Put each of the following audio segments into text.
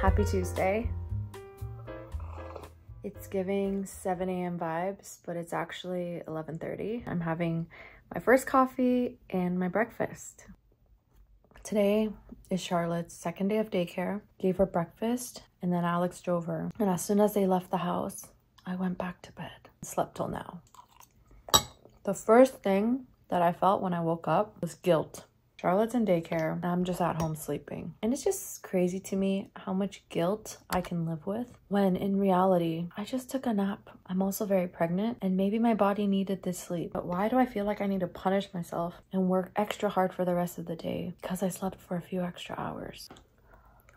Happy Tuesday. It's giving 7 a.m. vibes, but it's actually 11:30. I'm having my first coffee and my breakfast. Today is Charlotte's second day of daycare. Gave her breakfast and then Alex drove her. And as soon as they left the house, I went back to bed. Slept till now. The first thing that I felt when I woke up was guilt. Charlotte's in daycare and I'm just at home sleeping. And it's just crazy to me how much guilt I can live with when in reality, I just took a nap. I'm also very pregnant and maybe my body needed this sleep. But why do I feel like I need to punish myself and work extra hard for the rest of the day because I slept for a few extra hours?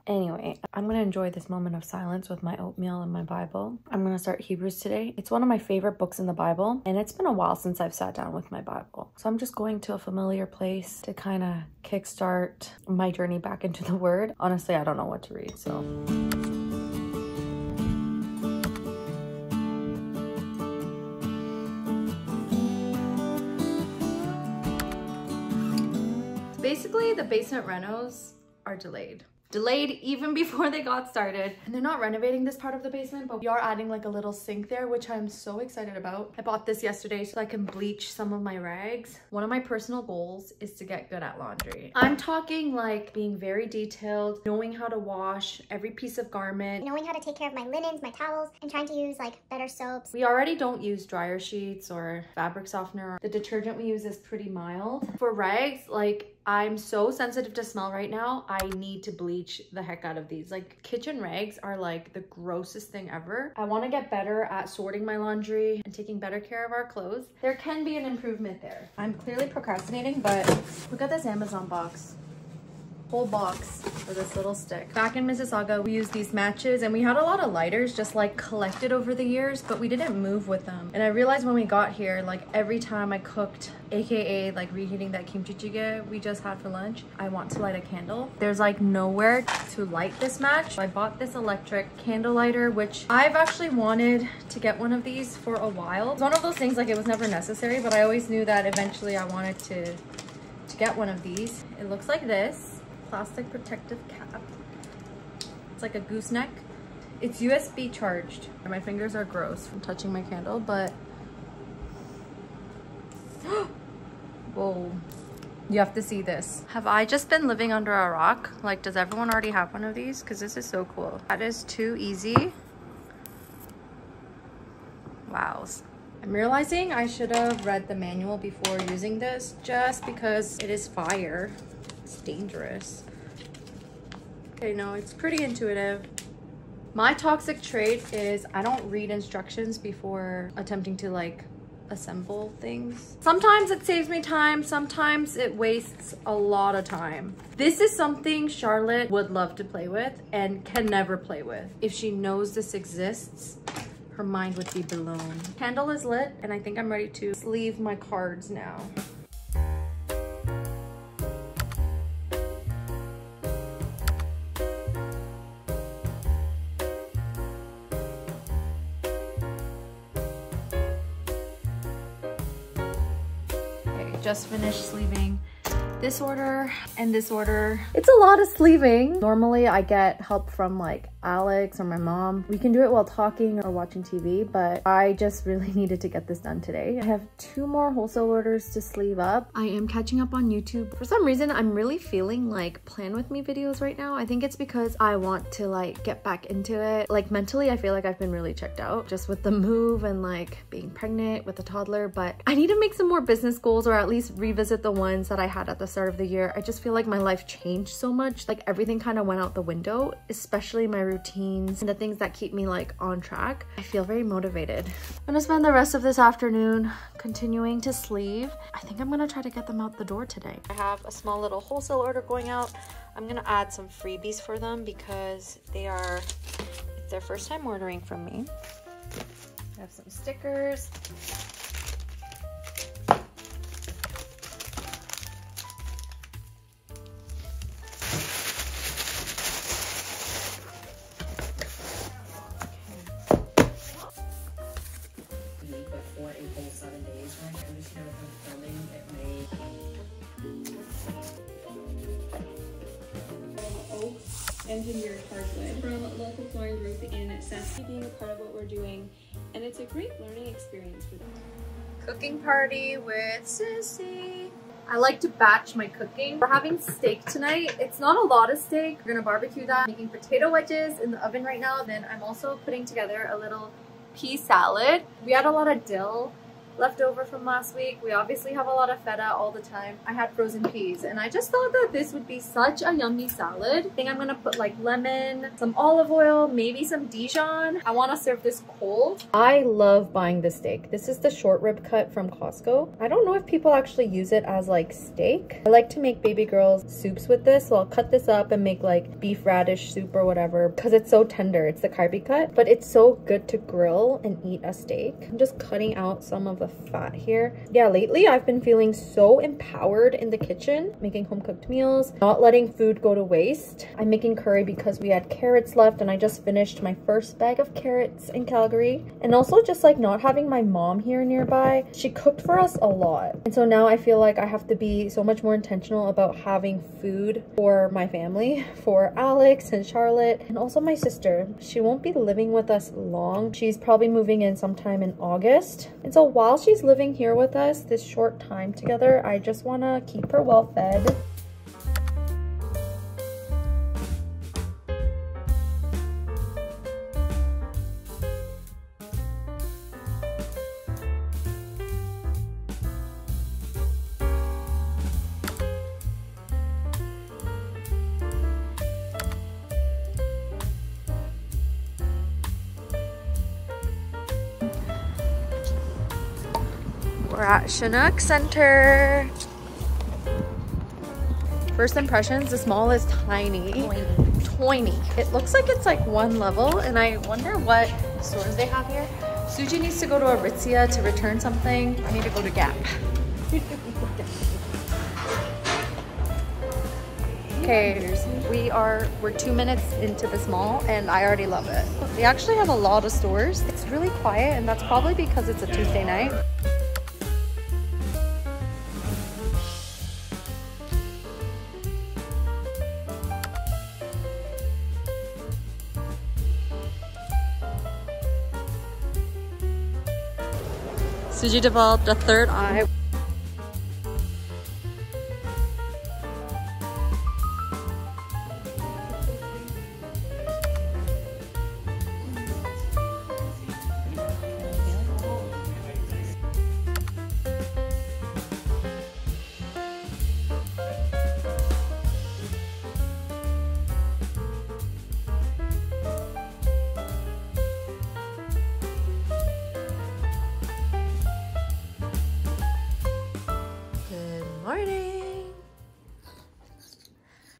Anyway, I'm gonna enjoy this moment of silence with my oatmeal and my Bible. I'm gonna start Hebrews today. It's one of my favorite books in the Bible, and it's been a while since I've sat down with my Bible. So I'm just going to a familiar place to kind of kickstart my journey back into the Word. Honestly, I don't know what to read, so. Basically, the basement renos are delayed even before they got started, and they're not renovating this part of the basement, but we are adding like a little sink there, which I'm so excited about. I bought this yesterday so I can bleach some of my rags. One of my personal goals is to get good at laundry. I'm talking like being very detailed, knowing how to wash every piece of garment, knowing how to take care of my linens, my towels, and trying to use like better soaps. We already don't use dryer sheets or fabric softener. The detergent we use is pretty mild. For rags, like I'm so sensitive to smell right now. I need to bleach the heck out of these. Like kitchen rags are like the grossest thing ever. I want to get better at sorting my laundry and taking better care of our clothes. There can be an improvement there. I'm clearly procrastinating, but look at this Amazon box. Whole box for this little stick. Back in Mississauga, we used these matches and we had a lot of lighters just like collected over the years, but we didn't move with them. And I realized when we got here, like every time I cooked, AKA like reheating that kimchi jjigae we just had for lunch, I want to light a candle. There's like nowhere to light this match. So I bought this electric candle lighter, which I've actually wanted to get one of these for a while. It's one of those things like it was never necessary, but I always knew that eventually I wanted to get one of these. It looks like this. Plastic protective cap. It's like a gooseneck. It's USB charged. My fingers are gross from touching my candle, but whoa, you have to see this. Have I just been living under a rock? Like, does everyone already have one of these? Because this is so cool. That is too easy. Wow. I'm realizing I should have read the manual before using this just because it is fire. It's dangerous. Okay, no, it's pretty intuitive. My toxic trait is I don't read instructions before attempting to like assemble things. Sometimes it saves me time, sometimes it wastes a lot of time. This is something Charlotte would love to play with and can never play with. If she knows this exists, her mind would be blown. Candle is lit and I think I'm ready to sleeve my cards now. Just finished sleeving this order and this order. It's a lot of sleeving. Normally I get help from like Alex or my mom. We can do it while talking or watching TV, but I just really needed to get this done today. I have 2 more wholesale orders to sleeve up. I am catching up on YouTube. For some reason, I'm really feeling like plan with me videos right now. I think it's because I want to like get back into it. Like mentally, I feel like I've been really checked out just with the move and like being pregnant with a toddler, but I need to make some more business goals or at least revisit the ones that I had at the start of the year. I just feel like my life changed so much. Like everything kind of went out the window, especially my routines and the things that keep me like on track. I feel very motivated. I'm gonna spend the rest of this afternoon continuing to sleeve. I think I'm gonna try to get them out the door today. I have a small little wholesale order going out. I'm gonna add some freebies for them because it's their first time ordering from me. I have some stickers. Engine gear charging chocolate from a local flooring group in Saskatchewan, being a part of what we're doing, and it's a great learning experience for them. Cooking party with Sissy. I like to batch my cooking. We're having steak tonight. It's not a lot of steak. We're gonna barbecue that. Making potato wedges in the oven right now. Then I'm also putting together a little pea salad. We had a lot of dill left over from last week. We obviously have a lot of feta all the time. I had frozen peas and I just thought that this would be such a yummy salad. I think I'm gonna put like lemon, some olive oil, maybe some Dijon. I want to serve this cold. I love buying this steak. This is the short rib cut from Costco. I don't know if people actually use it as like steak. I like to make baby girls soups with this, so I'll cut this up and make like beef radish soup or whatever because it's so tender. It's the carby cut, but it's so good to grill and eat a steak. I'm just cutting out some of the fat here. Yeah, lately I've been feeling so empowered in the kitchen, making home cooked meals, not letting food go to waste. I'm making curry because we had carrots left and I just finished my first bag of carrots in Calgary. And also just like not having my mom here nearby, she cooked for us a lot. And so now I feel like I have to be so much more intentional about having food for my family, for Alex and Charlotte, and also my sister. She won't be living with us long. She's probably moving in sometime in August. And so while she's living here with us this short time together, I just want to keep her well fed. We're at Chinook Center. First impressions, this mall is tiny. Tiny. It looks like it's like one level and I wonder what stores they have here. Suji needs to go to Aritzia to return something. I need to go to Gap. Okay, we're 2 minutes into this mall and I already love it. They actually have a lot of stores. It's really quiet and that's probably because it's a Tuesday night. Suji developed a third eye.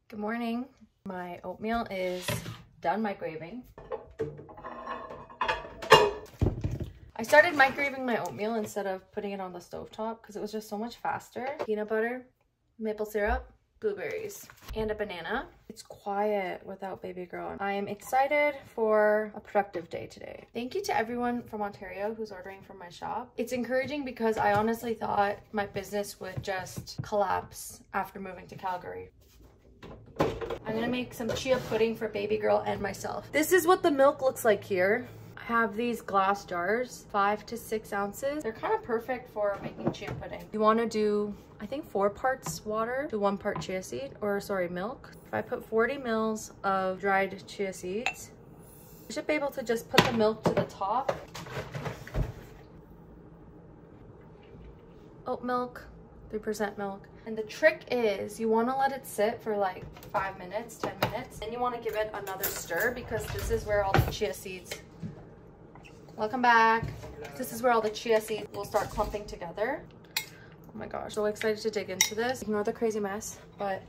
Good morning. My oatmeal is done microwaving. I started microwaving my oatmeal instead of putting it on the stovetop because it was just so much faster. Peanut butter, maple syrup, blueberries, and a banana. It's quiet without baby girl. I am excited for a productive day today. Thank you to everyone from Ontario who's ordering from my shop. It's encouraging because I honestly thought my business would just collapse after moving to Calgary. I'm gonna make some chia pudding for baby girl and myself. This is what the milk looks like here. I have these glass jars, 5 to 6 ounces. They're kind of perfect for making chia pudding. You want to do, I think 4 parts water to 1 part chia seed, or sorry, milk. If I put 40 mils of dried chia seeds, I should be able to just put the milk to the top. Oat milk, 3% milk. And the trick is you want to let it sit for like 5 minutes, 10 minutes. Then you want to give it another stir because this is where all the chia seeds, welcome back. This is where all the chia seeds will start clumping together. Oh my gosh, so excited to dig into this. Ignore the crazy mess, but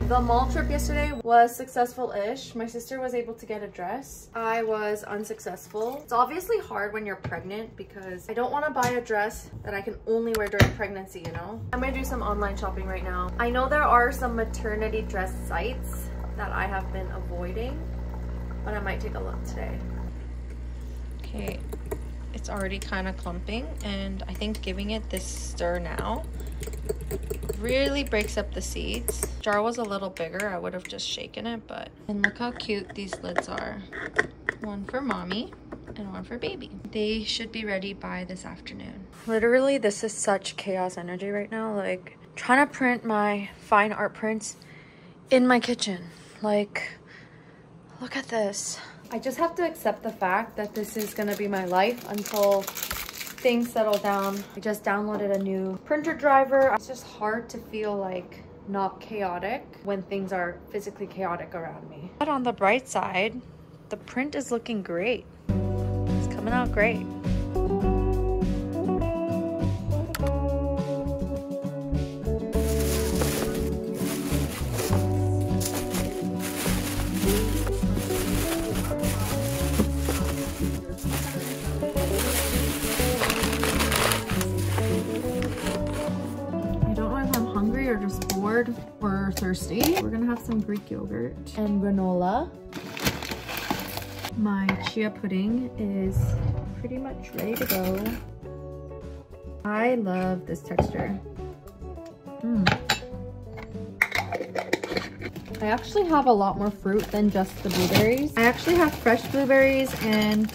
the mall trip yesterday was successful-ish. My sister was able to get a dress. I was unsuccessful. It's obviously hard when you're pregnant because I don't want to buy a dress that I can only wear during pregnancy, you know? I'm gonna do some online shopping right now. I know there are some maternity dress sites that I have been avoiding, but I might take a look today. Okay, it's already kind of clumping, and I think giving it this stir now really breaks up the seeds. Jar was a little bigger, I would have just shaken it, but and look how cute these lids are. One for mommy and one for baby. They should be ready by this afternoon. Literally, this is such chaos energy right now. Like, trying to print my fine art prints in my kitchen. Like, look at this. I just have to accept the fact that this is gonna be my life until things settle down. I just downloaded a new printer driver. It's just hard to feel like not chaotic when things are physically chaotic around me. But on the bright side, the print is looking great. It's coming out great. Or just bored or thirsty. We're gonna have some Greek yogurt and granola. My chia pudding is pretty much ready to go. I love this texture. I actually have a lot more fruit than just the blueberries. I actually have fresh blueberries and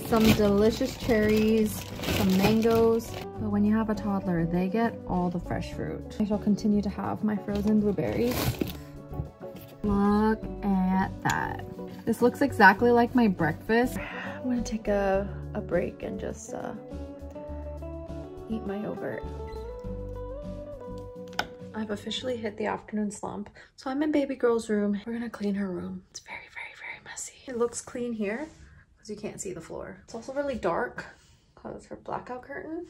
some delicious cherries, some mangoes. But when you have a toddler, they get all the fresh fruit. I shall continue to have my frozen blueberries. Look at that. This looks exactly like my breakfast. I'm gonna take a break and just eat my yogurt. I've officially hit the afternoon slump. So I'm in baby girl's room. We're gonna clean her room. It's very, very, very messy. It looks clean here because you can't see the floor. It's also really dark because her blackout curtain.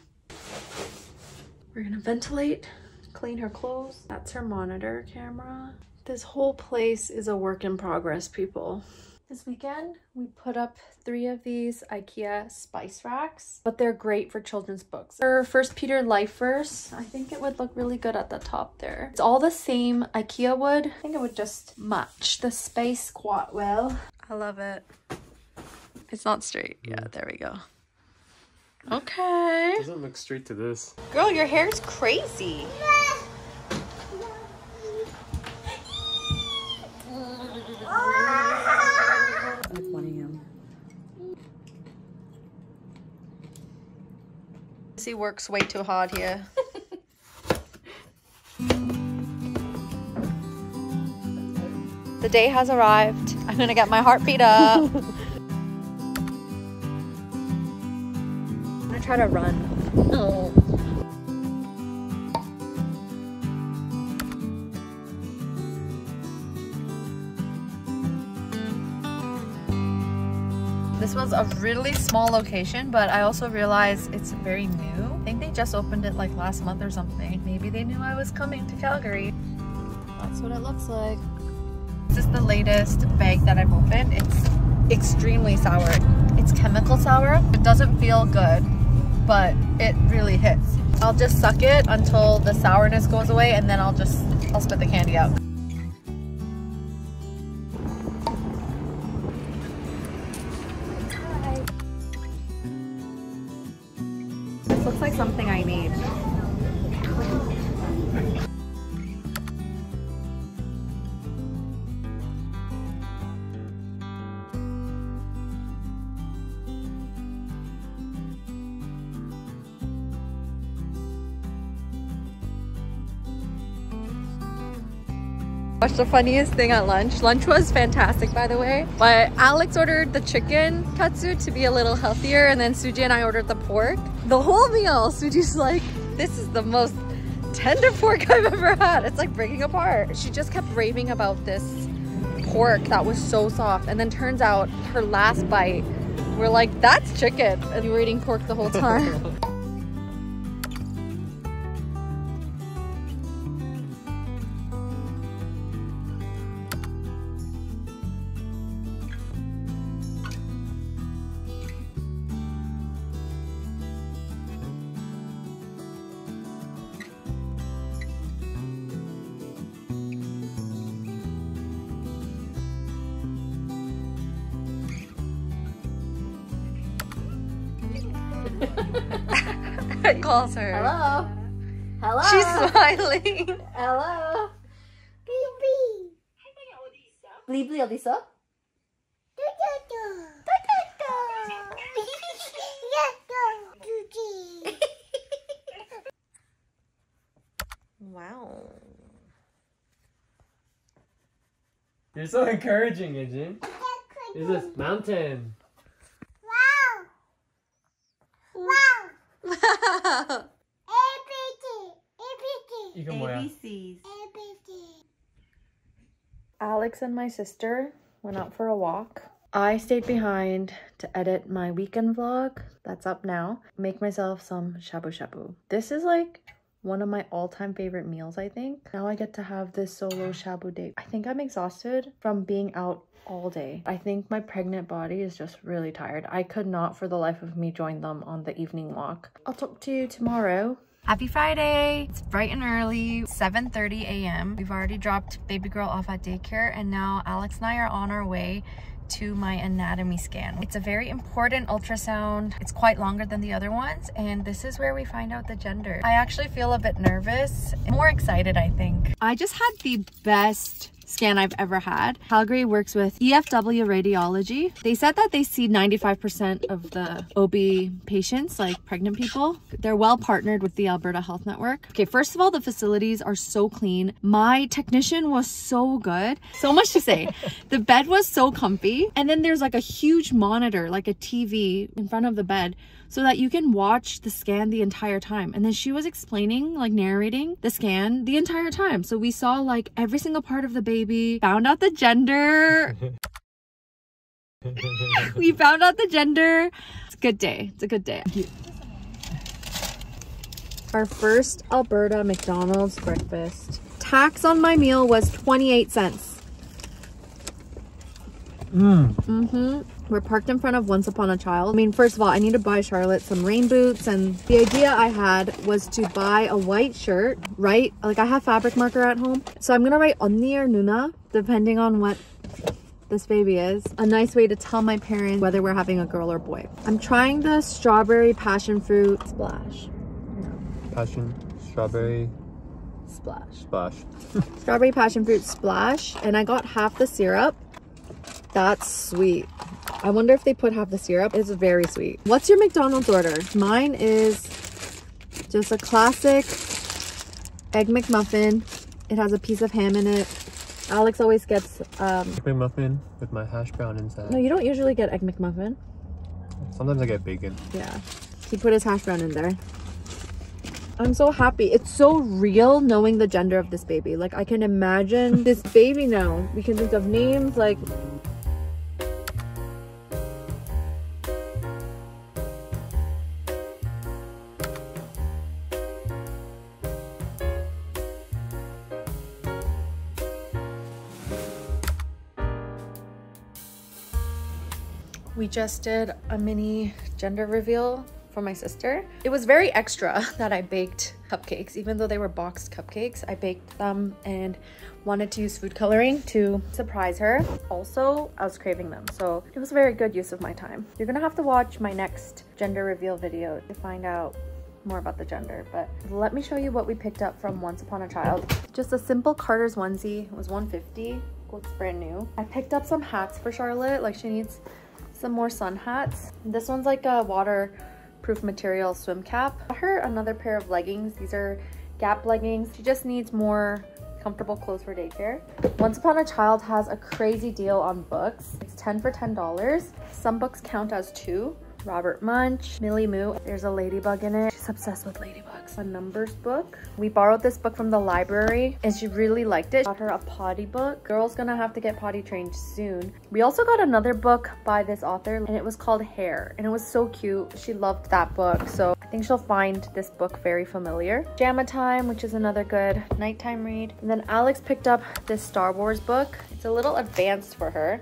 We're gonna ventilate, clean her clothes. That's her monitor camera. This whole place is a work in progress, people. This weekend, we put up 3 of these IKEA spice racks, but they're great for children's books. For First Peter Life Verse, I think it would look really good at the top there. It's all the same IKEA wood. I think it would just match the space quite well. I love it. It's not straight. Yeah, there we go. Okay. It doesn't look straight to this. Girl, your hair's crazy. Like 1 a.m. He works way too hard here. The day has arrived. I'm gonna get my heartbeat up. Try to run. Oh. This was a really small location, but I also realized it's very new. I think they just opened it like last month or something. Maybe they knew I was coming to Calgary. That's what it looks like. This is the latest bag that I've opened. It's extremely sour. It's chemical sour. It doesn't feel good, but it really hits. I'll just suck it until the sourness goes away, and then I'll spit the candy out. Hi. This looks like something I need. Watched the funniest thing at lunch. Lunch was fantastic, by the way, but Alex ordered the chicken katsu to be a little healthier, and then Suji and I ordered the pork. The whole meal, Suji's like, this is the most tender pork I've ever had. It's like breaking apart. She just kept raving about this pork that was so soft, and then turns out her last bite, we're like, that's chicken, and we were eating pork the whole time. Calls her. Hello. Hello. She's smiling. Hello. Blibli Odisa. Wow. You're so encouraging, Ijin. Is this mountain? Wow. 이건 뭐야? ABCs. Alex and my sister went out for a walk. I stayed behind to edit my weekend vlog that's up now. Make myself some shabu shabu. This is like one of my all-time favorite meals, I think. Now I get to have this solo shabu date. I think I'm exhausted from being out all day. I think my pregnant body is just really tired. I could not for the life of me join them on the evening walk. I'll talk to you tomorrow. Happy Friday! It's bright and early, 7:30 a.m. We've already dropped baby girl off at daycare, and now Alex and I are on our way to my anatomy scan. It's a very important ultrasound. It's quite longer than the other ones, and this is where we find out the gender. I actually feel a bit nervous, more excited, I think. I just had the best scan I've ever had. Calgary works with EFW Radiology. They said that they see 95% of the OB patients, like pregnant people. They're well partnered with the Alberta Health Network. Okay, first of all, the facilities are so clean. My technician was so good. So much to say. The bed was so comfy. And then there's like a huge monitor, like a TV in front of the bed, so that you can watch the scan the entire time. And then she was explaining, like narrating the scan the entire time. So we saw like every single part of the baby, found out the gender. We found out the gender. It's a good day. It's a good day. Our first Alberta McDonald's breakfast. Tax on my meal was 28 cents. We're parked in front of Once Upon a Child. I mean, first of all, I need to buy Charlotte some rain boots, and the idea I had was to buy a white shirt, right? Like I have fabric marker at home. So I'm gonna write Onni or Nuna, depending on what this baby is. A nice way to tell my parents whether we're having a girl or boy. I'm trying the strawberry passion fruit splash. Passion, strawberry, Splash. splash. Strawberry passion fruit splash, and I got half the syrup. That's sweet. I wonder if they put half the syrup. It's very sweet. What's your McDonald's order? Mine is just a classic Egg McMuffin. It has a piece of ham in it. Alex always gets Egg muffin with my hash brown inside. no, you don't usually get Egg McMuffin. Sometimes I get bacon. Yeah, he put his hash brown in there. I'm so happy. It's so real knowing the gender of this baby. Like I can imagine this baby now. We can think of names like we just did a mini gender reveal for my sister. It was very extra that I baked cupcakes, even though they were boxed cupcakes. I baked them and wanted to use food coloring to surprise her. Also, I was craving them, so it was a very good use of my time. You're gonna have to watch my next gender reveal video to find out more about the gender, but let me show you what we picked up from Once Upon a Child. Just a simple Carter's onesie. It was $150. Looks brand new. I picked up some hats for Charlotte. Like she needs some more sun hats. This one's like a waterproof material swim cap. I got her another pair of leggings. These are Gap leggings. She just needs more comfortable clothes for daycare. Once Upon a Child has a crazy deal on books. It's 10 for $10. Some books count as 2. Robert Munch, Millie Moo. There's a ladybug in it. She's obsessed with ladybugs. A numbers book. We borrowed this book from the library and she really liked it. Got her a potty book. Girl's gonna have to get potty trained soon. We also got another book by this author and it was called Hair and it was so cute. She loved that book, so I think she'll find this book very familiar. Jamma Time, which is another good nighttime read. And then Alex picked up this Star Wars book. It's a little advanced for her,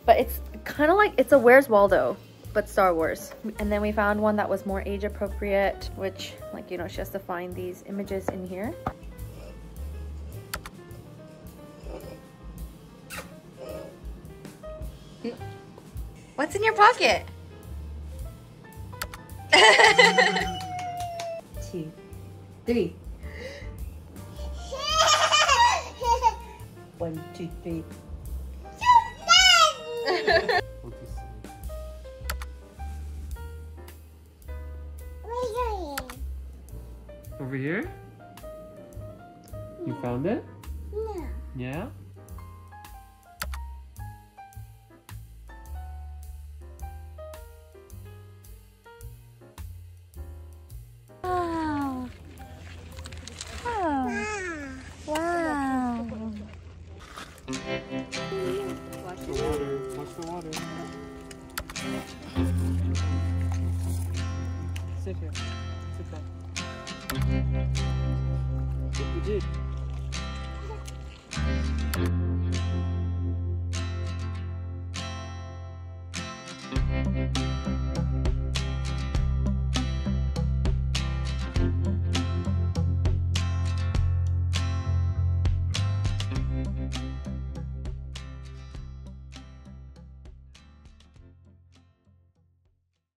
but it's kind of like, it's a Where's Waldo, but Star Wars. And then we found one that was more age appropriate, which, like, you know, she has to find these images in here. What's in your pocket? 2, 3. 1, 2, 3. Over here? You found it? No. Yeah? Wow. Wow. Wow. Watch the water. Watch the water. Sit here. Sit back. Good.